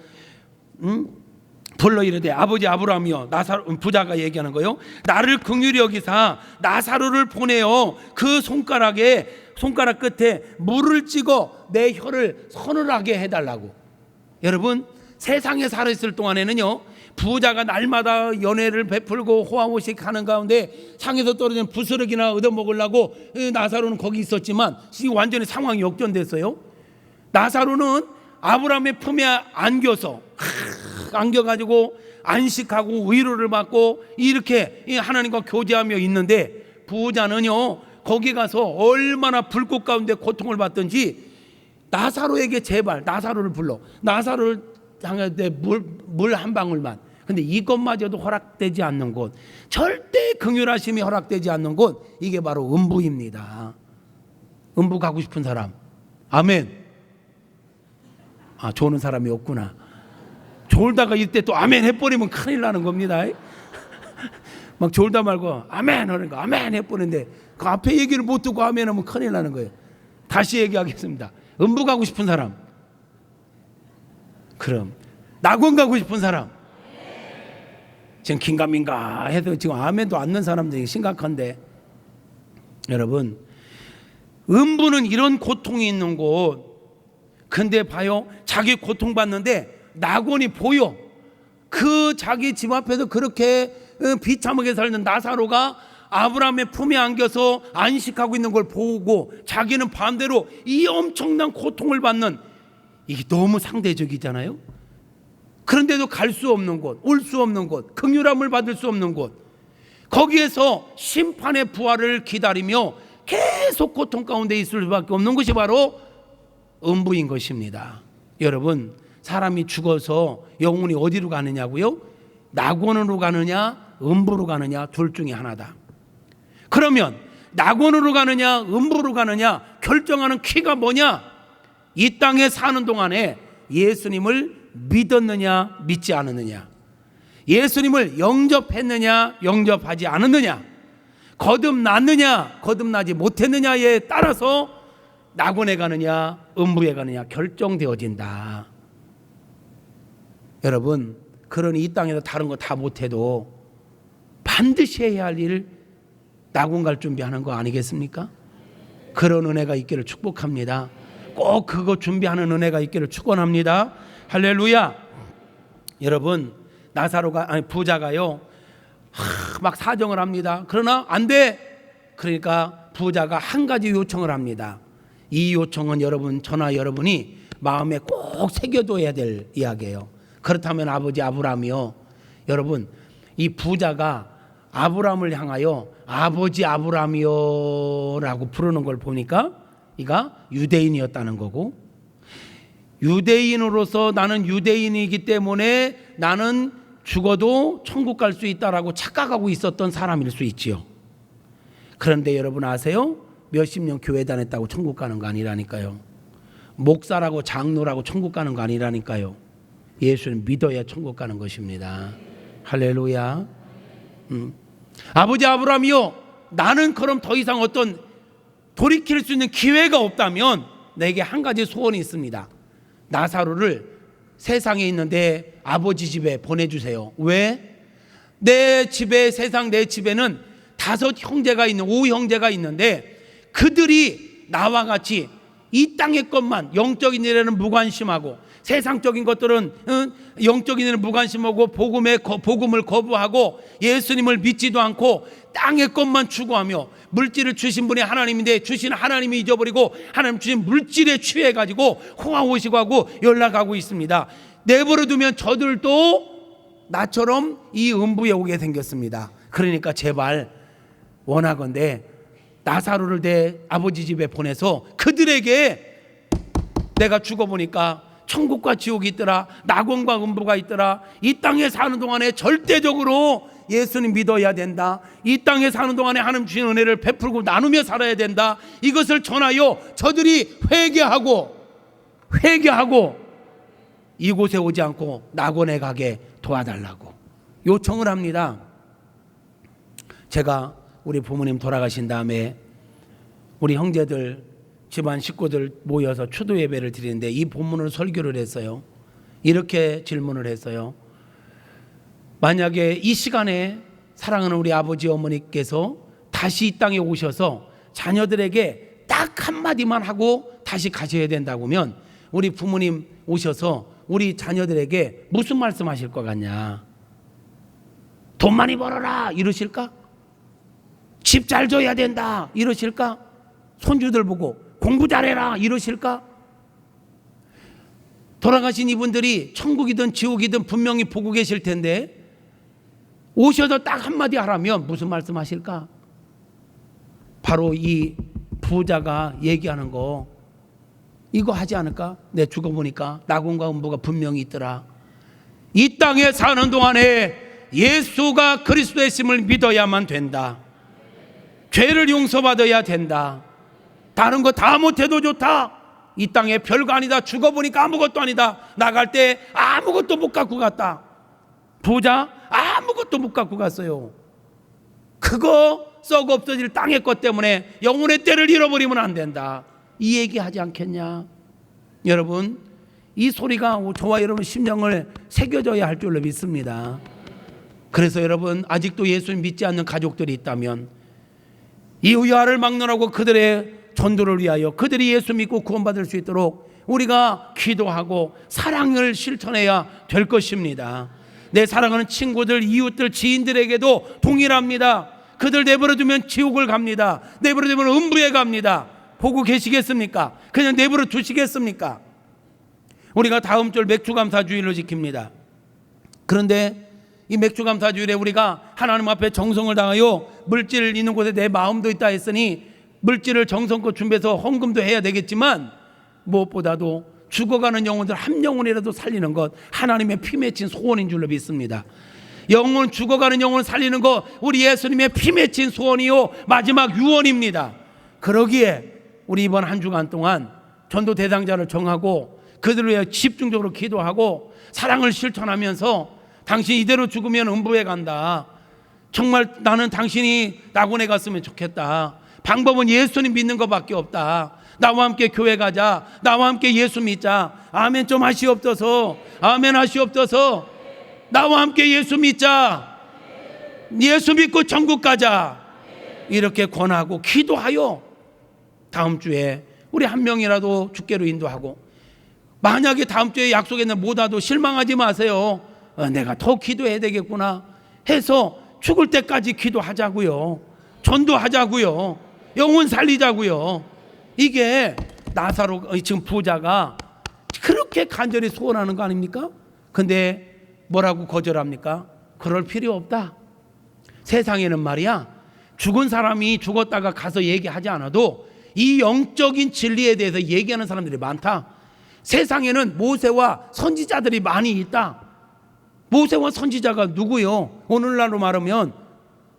불러 이르되 아버지 아브라함이여, 부자가 얘기하는 거요, 나를 긍휼히 여기사 나사로를 보내어 그 손가락 끝에 물을 찍어 내 혀를 서늘하게 해달라고. 여러분, 세상에 살아있을 동안에는요, 부자가 날마다 연회를 베풀고 호화호식하는 가운데 상에서 떨어진 부스러기나 얻어먹으려고 나사로는 거기 있었지만 지금 완전히 상황이 역전됐어요. 나사로는 아브라함의 품에 안겨가지고 안식하고 위로를 받고 이렇게 하나님과 교제하며 있는데, 부자는요 거기 가서 얼마나 불꽃 가운데 고통을 받든지 나사로에게 제발 나사로를 불러, 나사로를 향해 물 한 방울만. 근데 이것마저도 허락되지 않는 곳, 절대 긍휼하심이 허락되지 않는 곳, 이게 바로 음부입니다. 음부 가고 싶은 사람 아멘. 좋은 사람이 없구나. 졸다가 이때 또 아멘 해버리면 큰일 나는 겁니다. 막 졸다 말고 아멘 하는 거 아멘 해버리는데 그 앞에 얘기를 못 듣고 아멘 하면 큰일 나는 거예요. 다시 얘기하겠습니다. 음부 가고 싶은 사람, 그럼 낙원 가고 싶은 사람, 지금 긴가민가 해도 지금 아멘도 안 넣는 사람들이 심각한데, 여러분, 음부는 이런 고통이 있는 곳. 근데 봐요, 자기 고통받는데 낙원이 보여. 그 자기 집 앞에서 그렇게 비참하게 살던 나사로가 아브라함의 품에 안겨서 안식하고 있는 걸 보고 자기는 반대로 이 엄청난 고통을 받는, 이게 너무 상대적이잖아요. 그런데도 갈 수 없는 곳, 올 수 없는 곳, 긍휼함을 받을 수 없는 곳, 거기에서 심판의 부활을 기다리며 계속 고통 가운데 있을 수밖에 없는 것이 바로 음부인 것입니다. 여러분, 사람이 죽어서 영혼이 어디로 가느냐고요? 낙원으로 가느냐 음부로 가느냐, 둘 중에 하나다. 그러면 낙원으로 가느냐 음부로 가느냐 결정하는 키가 뭐냐? 이 땅에 사는 동안에 예수님을 믿었느냐 믿지 않았느냐, 예수님을 영접했느냐 영접하지 않았느냐, 거듭났느냐 거듭나지 못했느냐에 따라서 낙원에 가느냐 음부에 가느냐 결정되어진다. 여러분, 그러니 이 땅에서 다른 거 다 못해도 반드시 해야 할 일, 낙원 갈 준비하는 거 아니겠습니까? 그런 은혜가 있기를 축복합니다. 꼭 그거 준비하는 은혜가 있기를 축원합니다. 할렐루야. 여러분, 부자가요 막 사정을 합니다. 그러나 안 돼. 그러니까 부자가 한 가지 요청을 합니다. 이 요청은 여러분, 저나 여러분이 마음에 꼭 새겨둬야 될 이야기예요. 그렇다면 아버지 아브라함이요, 여러분, 이 부자가 아브라함을 향하여 아버지 아브라함이요 라고 부르는 걸 보니까 이가 유대인이었다는 거고, 유대인으로서 나는 유대인이기 때문에 나는 죽어도 천국 갈 수 있다라고 착각하고 있었던 사람일 수 있지요. 그런데 여러분 아세요? 몇십 년 교회 다녔다고 천국 가는 거 아니라니까요. 목사라고 장로라고 천국 가는 거 아니라니까요. 예수를 믿어야 천국 가는 것입니다. 할렐루야. 아버지 아브라함이요, 나는 그럼 더 이상 어떤 돌이킬 수 있는 기회가 없다면 내게 한 가지 소원이 있습니다. 나사로를 세상에 있는데 아버지 집에 보내주세요. 왜? 내 집에는 5 형제가 있는 5 형제가 있는데 그들이 나와 같이 이 땅의 것만, 영적인 일에는 무관심하고 세상적인 것들은 영적인 일에는 무관심하고 복음을 거부하고 예수님을 믿지도 않고 땅의 것만 추구하며 물질을 주신 분이 하나님인데 주신 하나님이 잊어버리고 하나님 주신 물질에 취해가지고 호화호식하고 연락하고 있습니다. 내버려두면 저들도 나처럼 이 음부에 오게 생겼습니다. 그러니까 제발 원하건대 나사로를 내 아버지 집에 보내서 그들에게 내가 죽어보니까 천국과 지옥이 있더라, 낙원과 음부가 있더라, 이 땅에 사는 동안에 절대적으로 예수님 믿어야 된다, 이 땅에 사는 동안에 하나님 주신 은혜를 베풀고 나누며 살아야 된다, 이것을 전하여 저들이 회개하고 이곳에 오지 않고 낙원에 가게 도와달라고 요청을 합니다. 제가 우리 부모님 돌아가신 다음에 우리 형제들 집안 식구들 모여서 추도 예배를 드리는데 이 본문을 설교를 했어요. 이렇게 질문을 했어요. 만약에 이 시간에 사랑하는 우리 아버지 어머니께서 다시 이 땅에 오셔서 자녀들에게 딱 한마디만 하고 다시 가셔야 된다고 하면 우리 부모님 오셔서 우리 자녀들에게 무슨 말씀하실 것 같냐? 돈 많이 벌어라 이러실까? 집 잘 져야 된다 이러실까? 손주들 보고 공부 잘해라 이러실까? 돌아가신 이분들이 천국이든 지옥이든 분명히 보고 계실 텐데 오셔서 딱 한마디 하라면 무슨 말씀하실까? 바로 이 부자가 얘기하는 거 이거 하지 않을까? 내 죽어보니까 낙원과 음부가 분명히 있더라. 이 땅에 사는 동안에 예수가 그리스도의 심을 믿어야만 된다. 죄를 용서받아야 된다. 다른 거 다 못해도 좋다. 이 땅에 별거 아니다. 죽어보니까 아무것도 아니다. 나갈 때 아무것도 못 갖고 갔다. 부자 아무것도 못 갖고 갔어요. 그거 썩어 없어질 땅의 것 때문에 영혼의 때를 잃어버리면 안 된다. 이 얘기 하지 않겠냐? 여러분, 이 소리가 저와 여러분 심령을 새겨져야 할 줄로 믿습니다. 그래서 여러분, 아직도 예수님 믿지 않는 가족들이 있다면 이 의아를 막론하고 그들의 전도를 위하여 그들이 예수 믿고 구원받을 수 있도록 우리가 기도하고 사랑을 실천해야 될 것입니다. 내 사랑하는 친구들, 이웃들, 지인들에게도 동일합니다. 그들 내버려두면 지옥을 갑니다. 내버려두면 음부에 갑니다. 보고 계시겠습니까? 그냥 내버려 두시겠습니까? 우리가 다음 주 맥주감사주일로 지킵니다. 그런데 이 맥주감사주일에 우리가 하나님 앞에 정성을 다하여 물질 있는 곳에 내 마음도 있다 했으니 물질을 정성껏 준비해서 헌금도 해야 되겠지만 무엇보다도 죽어가는 영혼들 한 영혼이라도 살리는 것 하나님의 피 맺힌 소원인 줄로 믿습니다. 영혼 죽어가는 영혼 살리는 것 우리 예수님의 피 맺힌 소원이요 마지막 유언입니다. 그러기에 우리 이번 한 주간 동안 전도 대상자를 정하고 그들을 위해 집중적으로 기도하고 사랑을 실천하면서 당신 이대로 죽으면 음부에 간다. 정말 나는 당신이 낙원에 갔으면 좋겠다. 방법은 예수님 믿는 것밖에 없다. 나와 함께 교회 가자. 나와 함께 예수 믿자. 아멘 좀 하시옵소서. 아멘 하시옵소서. 나와 함께 예수 믿자. 예수 믿고 천국 가자. 이렇게 권하고 기도하여 다음 주에 우리 한 명이라도 주께로 인도하고 만약에 다음 주에 약속했는데 못 와도 실망하지 마세요. 내가 더 기도해야 되겠구나 해서 죽을 때까지 기도하자고요. 전도하자고요. 영혼 살리자고요. 이게 나사로 지금 부자가 그렇게 간절히 소원하는 거 아닙니까? 근데 뭐라고 거절합니까? 그럴 필요 없다. 세상에는 말이야 죽은 사람이 죽었다가 가서 얘기하지 않아도 이 영적인 진리에 대해서 얘기하는 사람들이 많다. 세상에는 모세와 선지자들이 많이 있다. 모세와 선지자가 누구요? 오늘날로 말하면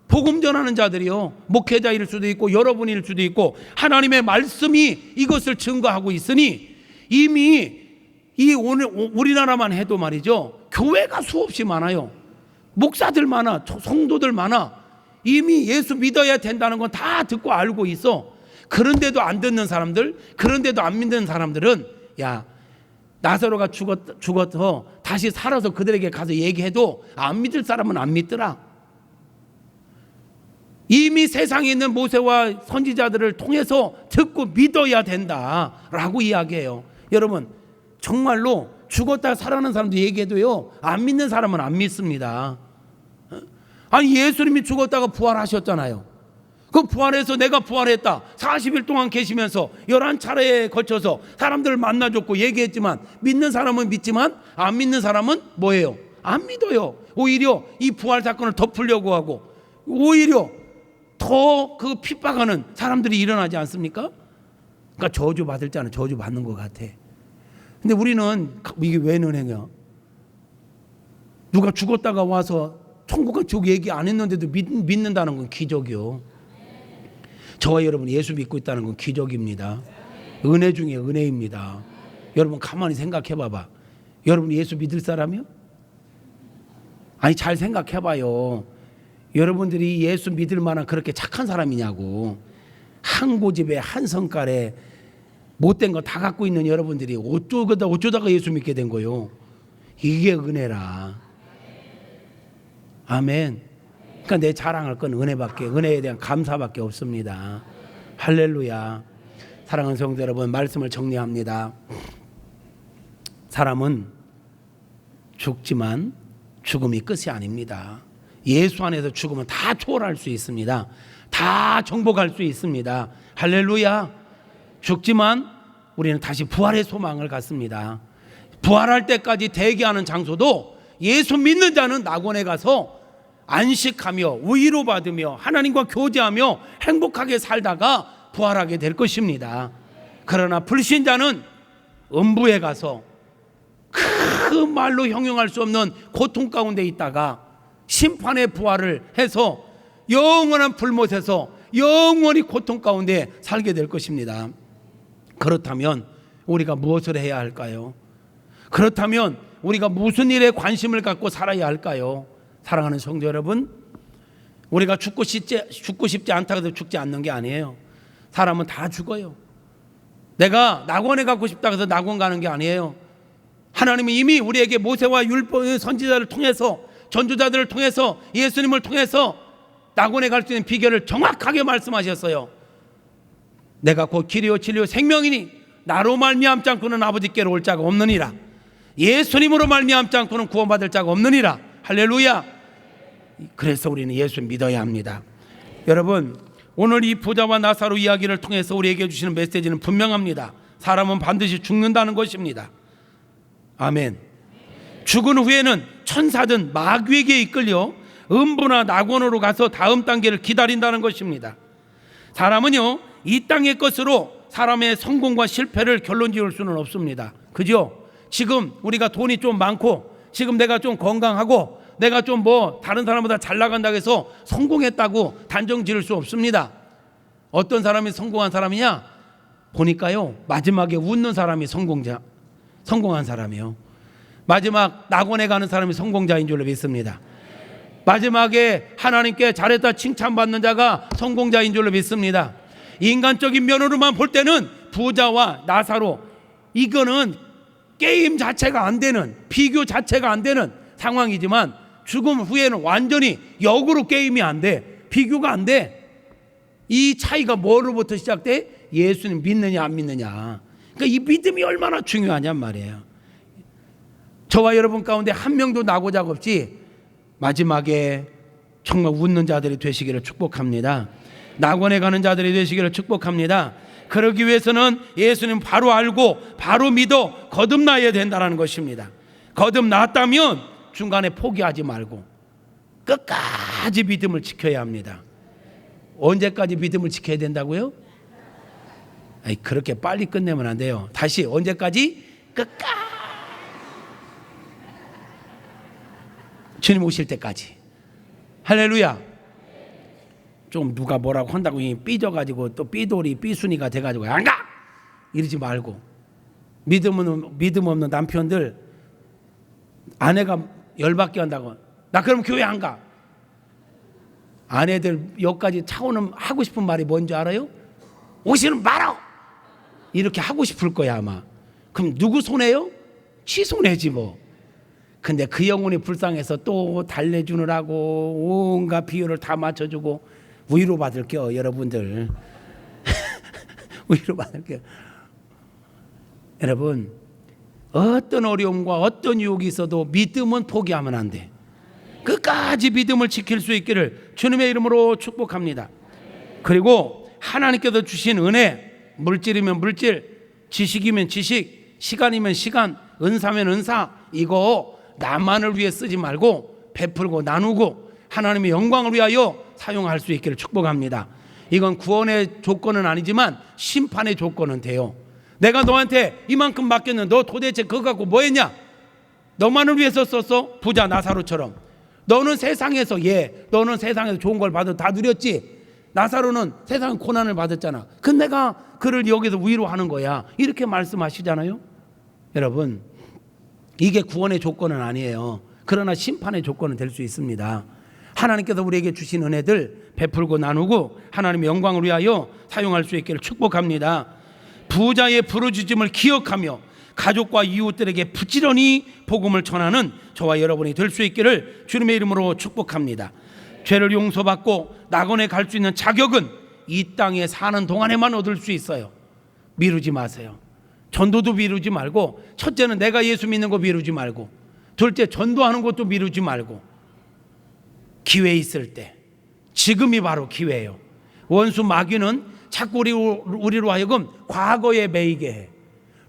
복음 전하는 자들이요. 목회자일 수도 있고 여러분일 수도 있고 하나님의 말씀이 이것을 증거하고 있으니 이미 이 오늘 우리나라만 해도 말이죠. 교회가 수없이 많아요. 목사들 많아. 성도들 많아. 이미 예수 믿어야 된다는 건 다 듣고 알고 있어. 그런데도 안 듣는 사람들, 그런데도 안 믿는 사람들은 야 나사로가 죽어서 다시 살아서 그들에게 가서 얘기해도 안 믿을 사람은 안 믿더라. 이미 세상에 있는 모세와 선지자들을 통해서 듣고 믿어야 된다라고 이야기해요. 여러분 정말로 죽었다 살아난 사람도 얘기해도요 안 믿는 사람은 안 믿습니다. 아니 예수님이 죽었다가 부활하셨잖아요. 그 부활해서 내가 부활했다 40일 동안 계시면서 11차례에 걸쳐서 사람들을 만나줬고 얘기했지만 믿는 사람은 믿지만 안 믿는 사람은 뭐예요? 안 믿어요. 오히려 이 부활 사건을 덮으려고 하고 오히려 더 그 핍박하는 사람들이 일어나지 않습니까? 그러니까 저주 받을 자는 저주 받는 것 같아. 근데 우리는 이게 왜 은혜냐? 누가 죽었다가 와서 천국과 지옥 얘기 안 했는데도 믿는다는 건 기적이요. 저와 여러분 예수 믿고 있다는 건 기적입니다. 은혜 중에 은혜입니다. 여러분 가만히 생각해 봐봐. 여러분 예수 믿을 사람이요? 아니 잘 생각해 봐요. 여러분들이 예수 믿을 만한 그렇게 착한 사람이냐고. 한 고집에 한 성깔에 못된 거 다 갖고 있는 여러분들이 어쩌다가 예수 믿게 된 거요. 이게 은혜라. 아멘. 그러니까 내 자랑할 건 은혜에 대한 감사밖에 없습니다. 할렐루야. 사랑하는 성도 여러분, 말씀을 정리합니다. 사람은 죽지만 죽음이 끝이 아닙니다. 예수 안에서 죽으면 다 초월할 수 있습니다. 다 정복할 수 있습니다. 할렐루야. 죽지만 우리는 다시 부활의 소망을 갖습니다. 부활할 때까지 대기하는 장소도 예수 믿는 자는 낙원에 가서 안식하며 위로받으며 하나님과 교제하며 행복하게 살다가 부활하게 될 것입니다. 그러나 불신자는 음부에 가서 그 말로 형용할 수 없는 고통 가운데 있다가 심판의 부활을 해서 영원한 불못에서 영원히 고통 가운데 살게 될 것입니다. 그렇다면 우리가 무엇을 해야 할까요? 그렇다면 우리가 무슨 일에 관심을 갖고 살아야 할까요? 사랑하는 성도 여러분, 우리가 죽고 싶지 않다고 해서 죽지 않는 게 아니에요. 사람은 다 죽어요. 내가 낙원에 가고 싶다고 해서 낙원 가는 게 아니에요. 하나님은 이미 우리에게 모세와 율법의 선지자를 통해서, 전도자들을 통해서, 예수님을 통해서 낙원에 갈 수 있는 비결을 정확하게 말씀하셨어요. 내가 곧 길이요 진리요 생명이니 나로 말미암지 않고는 아버지께로 올 자가 없느니라. 예수님으로 말미암지 않고는 구원받을 자가 없느니라. 할렐루야. 그래서 우리는 예수 믿어야 합니다. 여러분, 오늘 이 부자와 나사로 이야기를 통해서 우리에게 주시는 메시지는 분명합니다. 사람은 반드시 죽는다는 것입니다. 아멘. 죽은 후에는 천사든 마귀에게 이끌려 음부나 낙원으로 가서 다음 단계를 기다린다는 것입니다. 사람은요, 이 땅의 것으로 사람의 성공과 실패를 결론 지을 수는 없습니다. 그죠? 지금 우리가 돈이 좀 많고, 지금 내가 좀 건강하고, 내가 좀 다른 사람보다 잘 나간다고 해서 성공했다고 단정 지을 수 없습니다. 어떤 사람이 성공한 사람이냐? 보니까요, 마지막에 웃는 사람이 성공한 사람이요. 마지막 낙원에 가는 사람이 성공자인 줄로 믿습니다. 마지막에 하나님께 잘했다 칭찬받는 자가 성공자인 줄로 믿습니다. 인간적인 면으로만 볼 때는 부자와 나사로, 이거는 게임 자체가 안 되는, 비교 자체가 안 되는 상황이지만 죽음 후에는 완전히 역으로 게임이 안 돼. 비교가 안 돼. 이 차이가 뭐로부터 시작돼? 예수님 믿느냐 안 믿느냐. 그러니까 이 믿음이 얼마나 중요하냔 말이에요. 저와 여러분 가운데 한 명도 나고자 없이 마지막에 정말 웃는 자들이 되시기를 축복합니다. 낙원에 가는 자들이 되시기를 축복합니다. 그러기 위해서는 예수님 바로 알고 바로 믿어 거듭나야 된다는 것입니다. 거듭났다면 중간에 포기하지 말고 끝까지 믿음을 지켜야 합니다. 언제까지 믿음을 지켜야 된다고요? 아니, 그렇게 빨리 끝내면 안 돼요. 다시 언제까지? 끝까지. 주님 오실 때까지. 할렐루야. 좀 누가 뭐라고 한다고 삐져가지고 또 삐돌이 삐순이가 돼가지고 안 가! 이러지 말고. 믿음 없는 남편들, 아내가 열받게 한다고 나 그럼 교회 안 가. 아내들 여기까지 차오는 하고 싶은 말이 뭔지 알아요? 오시는 말어! 이렇게 하고 싶을 거야 아마. 그럼 누구 손해요? 지 손해지 뭐. 근데 그 영혼이 불쌍해서 또 달래주느라고 온갖 비유를 다 맞춰주고 위로받을게요 여러분들. 위로받을게요. 여러분, 어떤 어려움과 어떤 유혹이 있어도 믿음은 포기하면 안 돼. 끝까지 믿음을 지킬 수 있기를 주님의 이름으로 축복합니다. 그리고 하나님께서 주신 은혜, 물질이면 물질, 지식이면 지식, 시간이면 시간, 은사면 은사, 이거 나만을 위해 쓰지 말고 베풀고 나누고 하나님의 영광을 위하여 사용할 수 있기를 축복합니다. 이건 구원의 조건은 아니지만 심판의 조건은 돼요. 내가 너한테 이만큼 맡겼는데 너 도대체 그거 갖고 뭐 했냐? 너만을 위해서 썼어? 부자 나사로처럼. 너는 세상에서 너는 세상에서 좋은 걸 받아 다 누렸지. 나사로는 세상 고난을 받았잖아. 그 내가 그를 여기서 위로하는 거야. 이렇게 말씀하시잖아요. 여러분, 이게 구원의 조건은 아니에요. 그러나 심판의 조건은 될 수 있습니다. 하나님께서 우리에게 주신 은혜들 베풀고 나누고 하나님의 영광을 위하여 사용할 수 있기를 축복합니다. 부자의 부르짖음을 기억하며 가족과 이웃들에게 부지런히 복음을 전하는 저와 여러분이 될 수 있기를 주님의 이름으로 축복합니다. 죄를 용서받고 낙원에 갈 수 있는 자격은 이 땅에 사는 동안에만 얻을 수 있어요. 미루지 마세요. 전도도 미루지 말고, 첫째는 내가 예수 믿는 거 미루지 말고, 둘째 전도하는 것도 미루지 말고, 기회 있을 때, 지금이 바로 기회예요. 원수 마귀는 자꾸 우리로 하여금 과거에 매이게 해.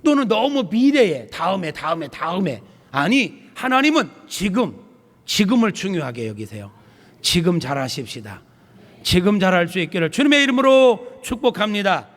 또는 너무 미래에 다음에. 아니, 하나님은 지금을 중요하게 여기세요. 지금 잘하십시다. 지금 잘할 수 있기를 주님의 이름으로 축복합니다.